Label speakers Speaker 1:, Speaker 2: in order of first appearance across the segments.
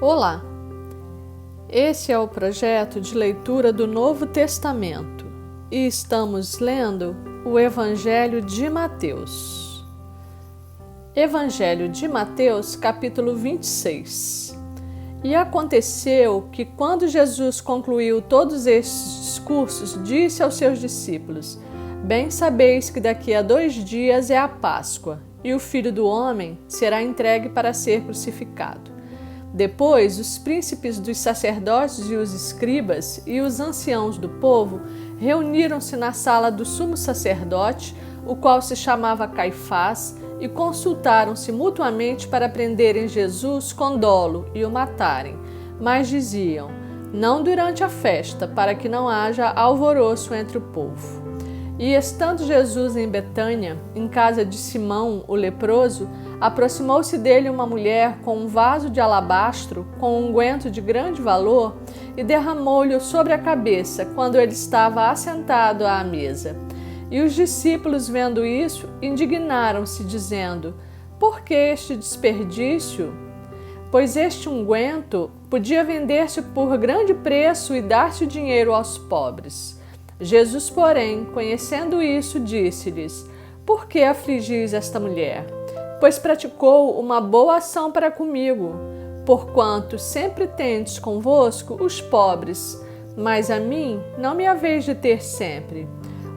Speaker 1: Olá! Esse é o projeto de leitura do Novo Testamento e estamos lendo o Evangelho de Mateus. Evangelho de Mateus, capítulo 26. E aconteceu que, quando Jesus concluiu todos estes discursos, disse aos seus discípulos: Bem sabeis que daqui a 2 dias é a Páscoa, e o Filho do Homem será entregue para ser crucificado. Depois, os príncipes dos sacerdotes e os escribas e os anciãos do povo reuniram-se na sala do sumo sacerdote, o qual se chamava Caifás, e consultaram-se mutuamente para prenderem Jesus com dolo e o matarem. Mas diziam: não durante a festa, para que não haja alvoroço entre o povo. E estando Jesus em Betânia, em casa de Simão, o leproso, aproximou-se dele uma mulher com um vaso de alabastro com um unguento de grande valor e derramou-lhe sobre a cabeça quando ele estava assentado à mesa. E os discípulos, vendo isso, indignaram-se, dizendo: por que este desperdício? Pois este unguento podia vender-se por grande preço e dar-se o dinheiro aos pobres. Jesus, porém, conhecendo isso, disse-lhes: por que afligis esta mulher? Pois praticou uma boa ação para comigo, porquanto sempre tendes convosco os pobres, mas a mim não me haveis de ter sempre.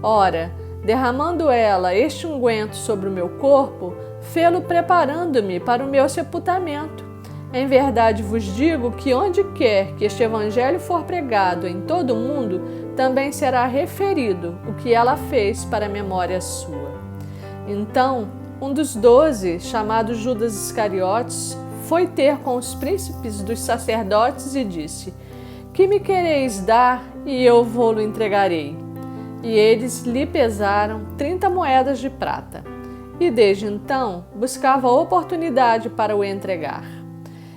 Speaker 1: Ora, derramando ela este unguento sobre o meu corpo, fê-lo preparando-me para o meu sepultamento. Em verdade vos digo que onde quer que este evangelho for pregado em todo o mundo, também será referido o que ela fez para a memória sua. Então, um dos 12, chamado Judas Iscariotes, foi ter com os príncipes dos sacerdotes e disse: que me quereis dar e eu vô-lo entregarei? E eles lhe pesaram 30 moedas de prata. E desde então buscava oportunidade para o entregar.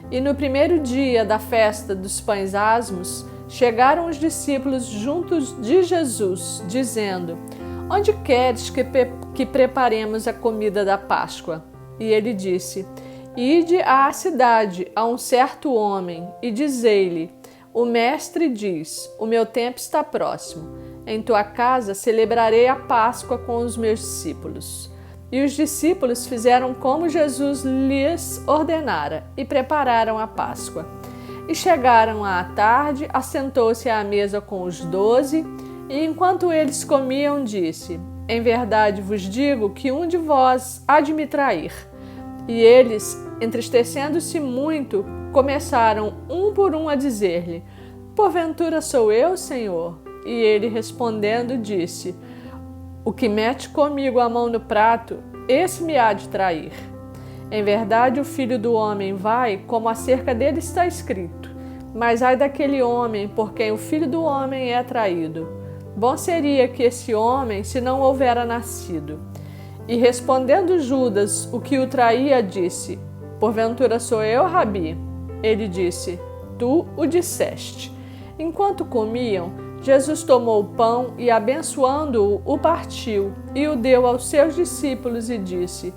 Speaker 1: E no primeiro dia da festa dos pães asmos, chegaram os discípulos juntos de Jesus, dizendo: onde queres que preparemos a comida da Páscoa? E ele disse: ide à cidade, a um certo homem, e dizei-lhe: o mestre diz, o meu tempo está próximo. Em tua casa celebrarei a Páscoa com os meus discípulos. E os discípulos fizeram como Jesus lhes ordenara e prepararam a Páscoa. E chegaram à tarde, assentou-se à mesa com os 12, e enquanto eles comiam, disse: em verdade vos digo que um de vós há de me trair. E eles, entristecendo-se muito, começaram um por um a dizer-lhe: porventura sou eu, Senhor? E ele respondendo disse: o que mete comigo a mão no prato, esse me há de trair. Em verdade, o Filho do Homem vai, como acerca dele está escrito. Mas ai daquele homem por quem o Filho do Homem é traído. Bom seria que esse homem, se não houvera nascido. E respondendo Judas, o que o traía, disse: porventura sou eu, Rabi? Ele disse: tu o disseste. Enquanto comiam, Jesus tomou o pão e, abençoando-o, o partiu e o deu aos seus discípulos e disse: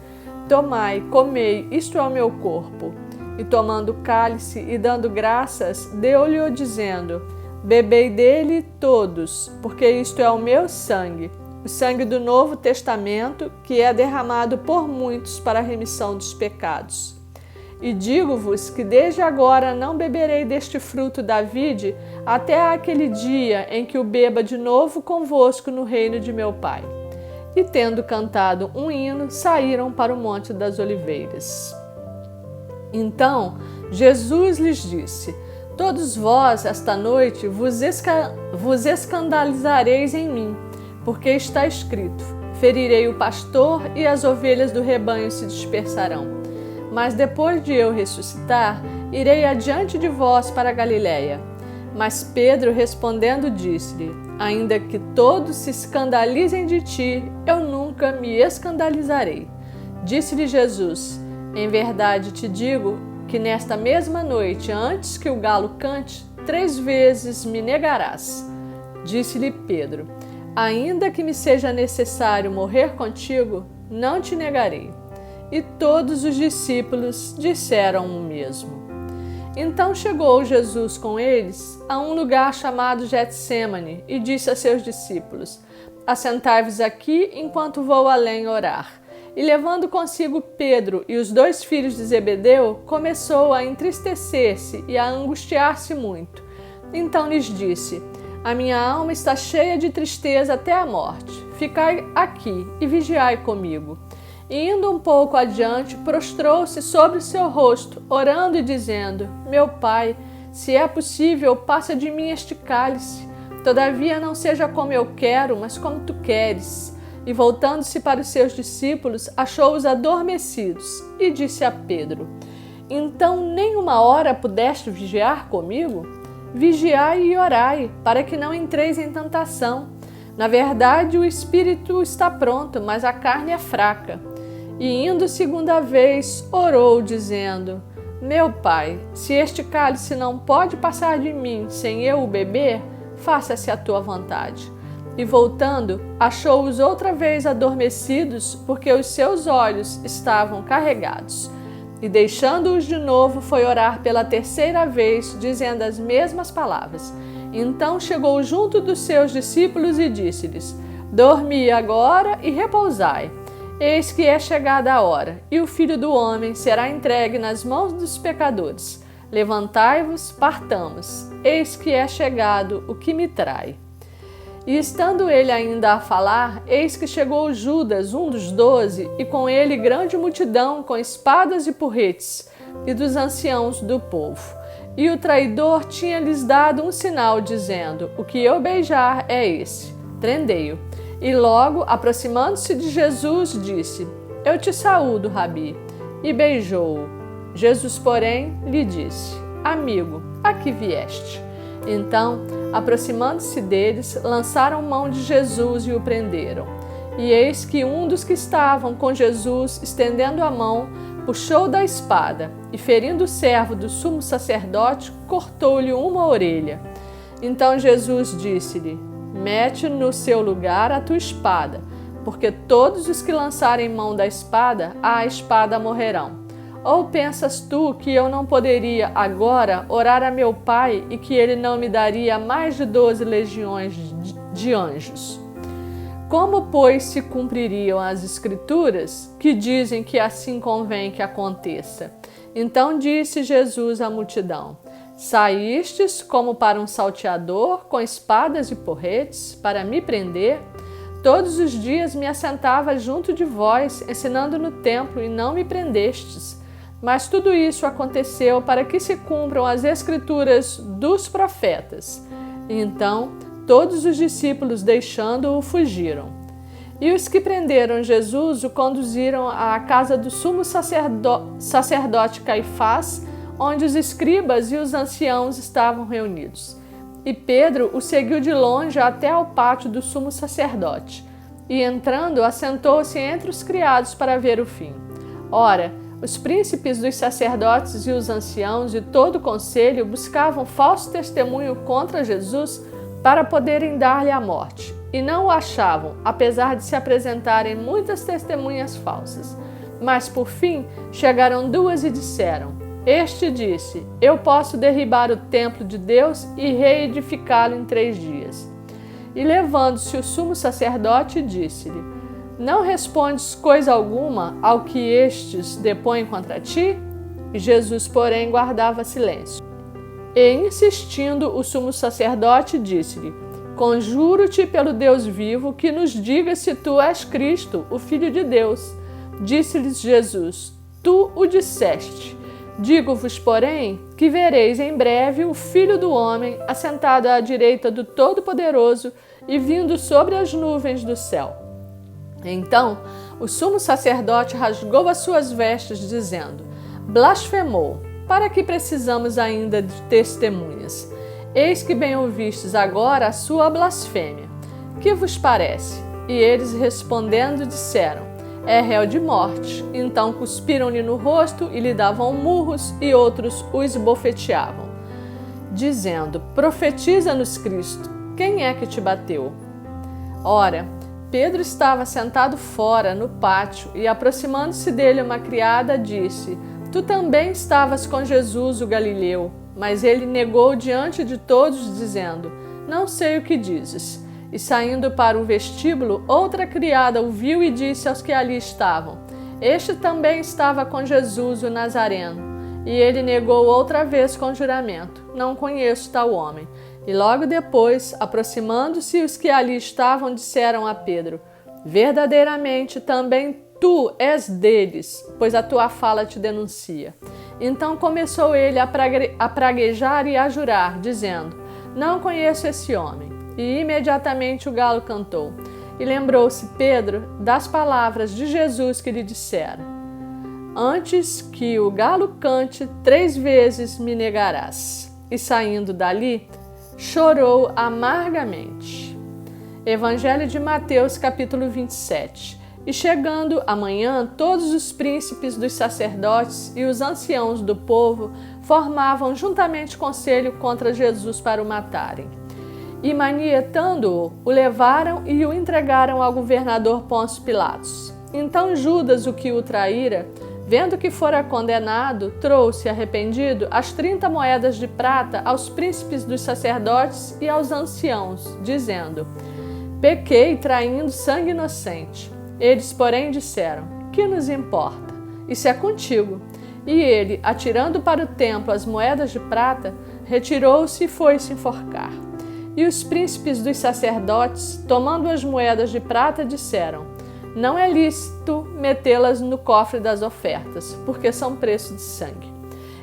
Speaker 1: tomai, comei, isto é o meu corpo. E tomando o cálice e dando graças, deu-lhe-o dizendo: bebei dele todos, porque isto é o meu sangue, o sangue do Novo Testamento, que é derramado por muitos para a remissão dos pecados. E digo-vos que desde agora não beberei deste fruto da vide, até aquele dia em que o beba de novo convosco no reino de meu Pai. E tendo cantado um hino, saíram para o Monte das Oliveiras. Então Jesus lhes disse: todos vós esta noite vos escandalizareis em mim, porque está escrito: ferirei o pastor e as ovelhas do rebanho se dispersarão. Mas depois de eu ressuscitar, irei adiante de vós para a Galiléia. Mas Pedro respondendo disse-lhe: ainda que todos se escandalizem de ti, eu nunca me escandalizarei. Disse-lhe Jesus: em verdade te digo que nesta mesma noite, antes que o galo cante, 3 vezes me negarás. Disse-lhe Pedro: ainda que me seja necessário morrer contigo, não te negarei. E todos os discípulos disseram o mesmo. Então chegou Jesus com eles a um lugar chamado Getsêmani e disse a seus discípulos: assentai-vos aqui enquanto vou além orar. E levando consigo Pedro e os 2 filhos de Zebedeu, começou a entristecer-se e a angustiar-se muito. Então lhes disse: a minha alma está cheia de tristeza até a morte. Ficai aqui e vigiai comigo. E indo um pouco adiante, prostrou-se sobre o seu rosto, orando e dizendo: meu Pai, se é possível, passa de mim este cálice. Todavia não seja como eu quero, mas como tu queres. E voltando-se para os seus discípulos, achou-os adormecidos e disse a Pedro: então nem uma hora pudeste vigiar comigo? Vigiai e orai, para que não entreis em tentação. Na verdade, o espírito está pronto, mas a carne é fraca. E indo segunda vez, orou, dizendo: meu Pai, se este cálice não pode passar de mim sem eu o beber, faça-se a tua vontade. E voltando, achou-os outra vez adormecidos, porque os seus olhos estavam carregados. E deixando-os de novo, foi orar pela 3ª vez, dizendo as mesmas palavras. Então chegou junto dos seus discípulos e disse-lhes: dormi agora e repousai. Eis que é chegada a hora, e o Filho do Homem será entregue nas mãos dos pecadores. Levantai-vos, partamos. Eis que é chegado o que me trai. E estando ele ainda a falar, eis que chegou Judas, um dos 12, e com ele grande multidão com espadas e porretes, e dos anciãos do povo. E o traidor tinha-lhes dado um sinal, dizendo: o que eu beijar é esse, prendei-o. E logo, aproximando-se de Jesus, disse: eu te saúdo, Rabi, e beijou-o. Jesus, porém, lhe disse: amigo, a que vieste? Então, aproximando-se deles, lançaram mão de Jesus e o prenderam. E eis que um dos que estavam com Jesus, estendendo a mão, puxou da espada e, ferindo o servo do sumo sacerdote, cortou-lhe uma orelha. Então Jesus disse-lhe: mete no seu lugar a tua espada, porque todos os que lançarem mão da espada, à espada morrerão. Ou pensas tu que eu não poderia agora orar a meu Pai e que ele não me daria mais de 12 legiões de anjos? Como, pois, se cumpririam as Escrituras, que dizem que assim convém que aconteça? Então disse Jesus à multidão: saístes como para um salteador, com espadas e porretes, para me prender? Todos os dias me assentava junto de vós, ensinando no templo, e não me prendestes. Mas tudo isso aconteceu para que se cumpram as Escrituras dos profetas. Então, todos os discípulos, deixando-o, fugiram. E os que prenderam Jesus o conduziram à casa do sumo sacerdote Caifás, onde os escribas e os anciãos estavam reunidos. E Pedro o seguiu de longe até ao pátio do sumo sacerdote. E entrando, assentou-se entre os criados para ver o fim. Ora, os príncipes dos sacerdotes e os anciãos e todo o conselho buscavam falso testemunho contra Jesus para poderem dar-lhe a morte, e não o achavam, apesar de se apresentarem muitas testemunhas falsas. Mas, por fim, chegaram 2 e disseram: este disse: eu posso derribar o templo de Deus e reedificá-lo em 3 dias. E levando-se o sumo sacerdote, disse-lhe: não respondes coisa alguma ao que estes depõem contra ti? E Jesus, porém, guardava silêncio. E, insistindo, o sumo sacerdote disse-lhe: conjuro-te pelo Deus vivo que nos diga se tu és Cristo, o Filho de Deus. Disse-lhes Jesus: tu o disseste. Digo-vos, porém, que vereis em breve o Filho do Homem assentado à direita do Todo-Poderoso e vindo sobre as nuvens do céu. Então, o sumo sacerdote rasgou as suas vestes, dizendo: blasfemou, para que precisamos ainda de testemunhas? Eis que bem ouvistes agora a sua blasfêmia. Que vos parece? E eles respondendo disseram: é réu de morte. Então cuspiram-lhe no rosto e lhe davam murros, e outros o esbofeteavam, dizendo: profetiza-nos, Cristo, quem é que te bateu? Ora, Pedro estava sentado fora, no pátio, e aproximando-se dele uma criada disse: Tu também estavas com Jesus o Galileu. Mas ele negou diante de todos, dizendo: Não sei o que dizes. E saindo para o vestíbulo, outra criada o viu e disse aos que ali estavam: Este também estava com Jesus o Nazareno. E ele negou outra vez com juramento: Não conheço tal homem. E logo depois, aproximando-se os que ali estavam, disseram a Pedro: Verdadeiramente também tu és deles, pois a tua fala te denuncia. Então começou ele a praguejar e a jurar, dizendo: Não conheço esse homem. E imediatamente o galo cantou. E lembrou-se Pedro das palavras de Jesus que lhe dissera: Antes que o galo cante, 3 vezes me negarás. E saindo dali, chorou amargamente. Evangelho de Mateus, capítulo 27. E chegando amanhã, todos os príncipes dos sacerdotes e os anciãos do povo formavam juntamente conselho contra Jesus para o matarem. E manietando-o, o levaram e o entregaram ao governador Pôncio Pilatos. Então Judas, o que o traíra, vendo que fora condenado, trouxe, arrependido, as 30 moedas de prata aos príncipes dos sacerdotes e aos anciãos, dizendo: Pequei traindo sangue inocente. Eles, porém, disseram: Que nos importa? Isso é contigo. E ele, atirando para o templo as moedas de prata, retirou-se e foi-se enforcar. E os príncipes dos sacerdotes, tomando as moedas de prata, disseram: Não é lícito metê-las no cofre das ofertas, porque são preço de sangue.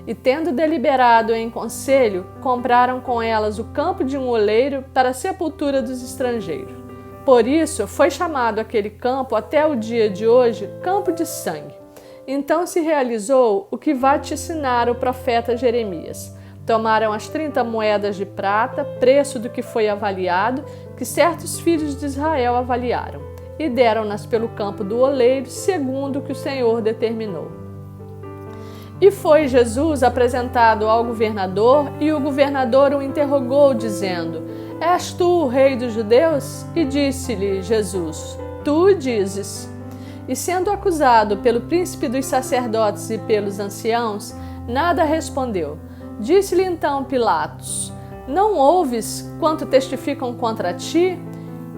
Speaker 1: E tendo deliberado em conselho, compraram com elas o campo de um oleiro para a sepultura dos estrangeiros. Por isso, foi chamado aquele campo até o dia de hoje Campo de Sangue. Então se realizou o que vaticinar o profeta Jeremias. Tomaram as 30 moedas de prata, preço do que foi avaliado, que certos filhos de Israel avaliaram, e deram-nas pelo campo do oleiro, segundo o que o Senhor determinou. E foi Jesus apresentado ao governador, e o governador o interrogou, dizendo: És tu o rei dos judeus? E disse-lhe Jesus: Tu dizes. E sendo acusado pelo príncipe dos sacerdotes e pelos anciãos, nada respondeu. Disse-lhe então Pilatos: Não ouves quanto testificam contra ti?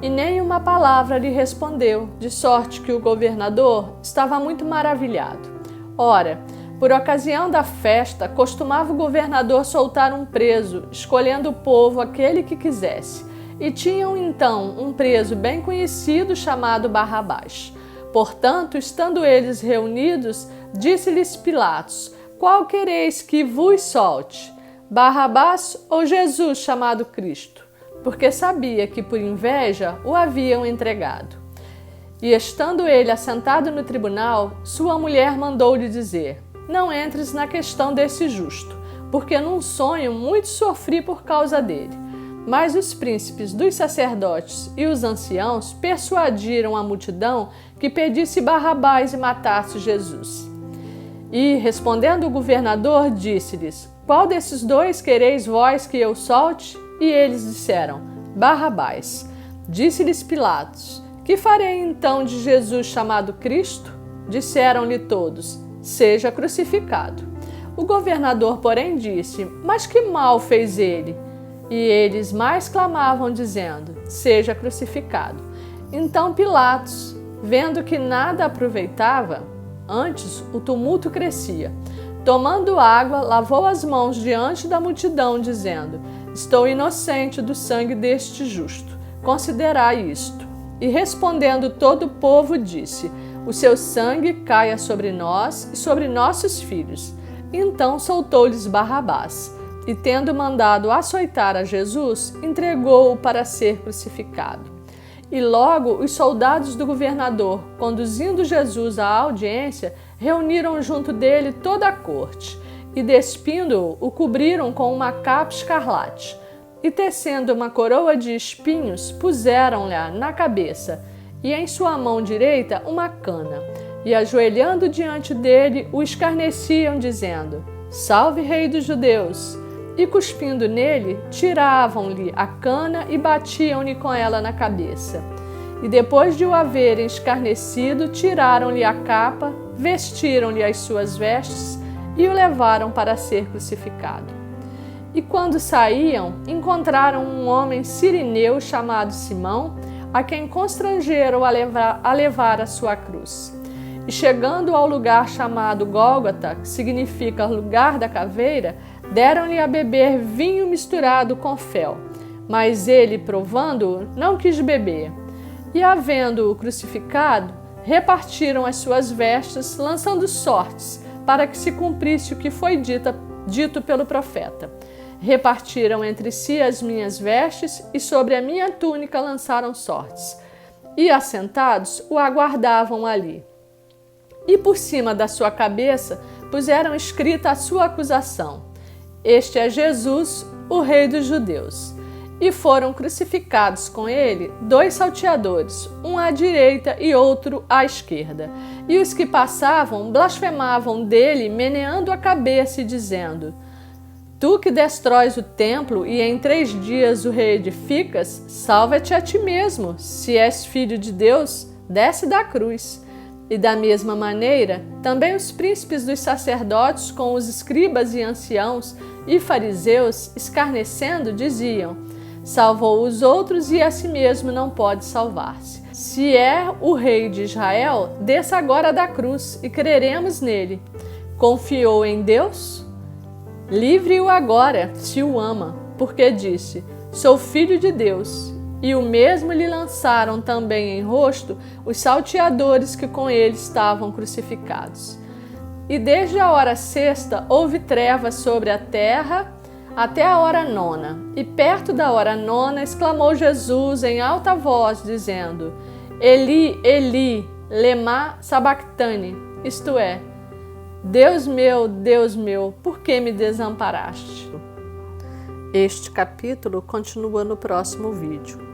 Speaker 1: E nem uma palavra lhe respondeu, de sorte que o governador estava muito maravilhado. Ora, por ocasião da festa, costumava o governador soltar um preso, escolhendo o povo aquele que quisesse. E tinham então um preso bem conhecido chamado Barrabás. Portanto, estando eles reunidos, disse-lhes Pilatos: Qual quereis que vos solte? Barrabás ou Jesus chamado Cristo? Porque sabia que por inveja o haviam entregado. E estando ele assentado no tribunal, sua mulher mandou-lhe dizer: Não entres na questão desse justo, porque num sonho muito sofri por causa dele. Mas os príncipes dos sacerdotes e os anciãos persuadiram a multidão que pedisse Barrabás e matasse Jesus. E, respondendo o governador, disse-lhes: Qual desses dois quereis vós que eu solte? E eles disseram: Barrabás. Disse-lhes Pilatos: Que farei então de Jesus chamado Cristo? Disseram-lhe todos: Seja crucificado. O governador, porém, disse: Mas que mal fez ele? E eles mais clamavam, dizendo: Seja crucificado. Então Pilatos, vendo que nada aproveitava, antes o tumulto crescia, tomando água, lavou as mãos diante da multidão, dizendo: Estou inocente do sangue deste justo. Considerai isto. E respondendo todo o povo, disse: O seu sangue caia sobre nós e sobre nossos filhos. Então soltou-lhes Barrabás. E tendo mandado açoitar a Jesus, entregou-o para ser crucificado. E logo os soldados do governador, conduzindo Jesus à audiência, reuniram junto dele toda a corte, e despindo-o, o cobriram com uma capa escarlate, e tecendo uma coroa de espinhos, puseram-lhe na cabeça, e em sua mão direita uma cana, e ajoelhando diante dele, o escarneciam, dizendo: Salve, Rei dos Judeus! E cuspindo nele, tiravam-lhe a cana e batiam-lhe com ela na cabeça. E depois de o haverem escarnecido, tiraram-lhe a capa, vestiram-lhe as suas vestes, e o levaram para ser crucificado. E quando saíam, encontraram um homem cireneu chamado Simão, a quem constrangeram a levar a sua cruz. E chegando ao lugar chamado Gólgota, que significa lugar da caveira, deram-lhe a beber vinho misturado com fel. Mas ele, provando-o, não quis beber. E, havendo-o crucificado, repartiram as suas vestes, lançando sortes, para que se cumprisse o que foi dito pelo profeta. Repartiram entre si as minhas vestes, e sobre a minha túnica lançaram sortes. E, assentados, o aguardavam ali. E por cima da sua cabeça puseram escrita a sua acusação: Este é Jesus, o Rei dos Judeus. E foram crucificados com ele 2 salteadores, um à direita e outro à esquerda. E os que passavam blasfemavam dele, meneando a cabeça e dizendo: Tu que destróis o templo e em 3 dias o reedificas, salva-te a ti mesmo. Se és filho de Deus, desce da cruz. E da mesma maneira, também os príncipes dos sacerdotes com os escribas e anciãos e fariseus, escarnecendo, diziam: Salvou os outros e a si mesmo não pode salvar-se. Se é o rei de Israel, desça agora da cruz e creremos nele. Confiou em Deus? Livre-o agora, se o ama, porque disse: Sou filho de Deus. E o mesmo lhe lançaram também em rosto os salteadores que com ele estavam crucificados. E desde a hora 6ª houve trevas sobre a terra até a hora 9ª. E perto da hora 9ª exclamou Jesus em alta voz, dizendo: Eli, Eli, lema sabactani, isto é, Deus meu, por que me desamparaste? Este capítulo continua no próximo vídeo.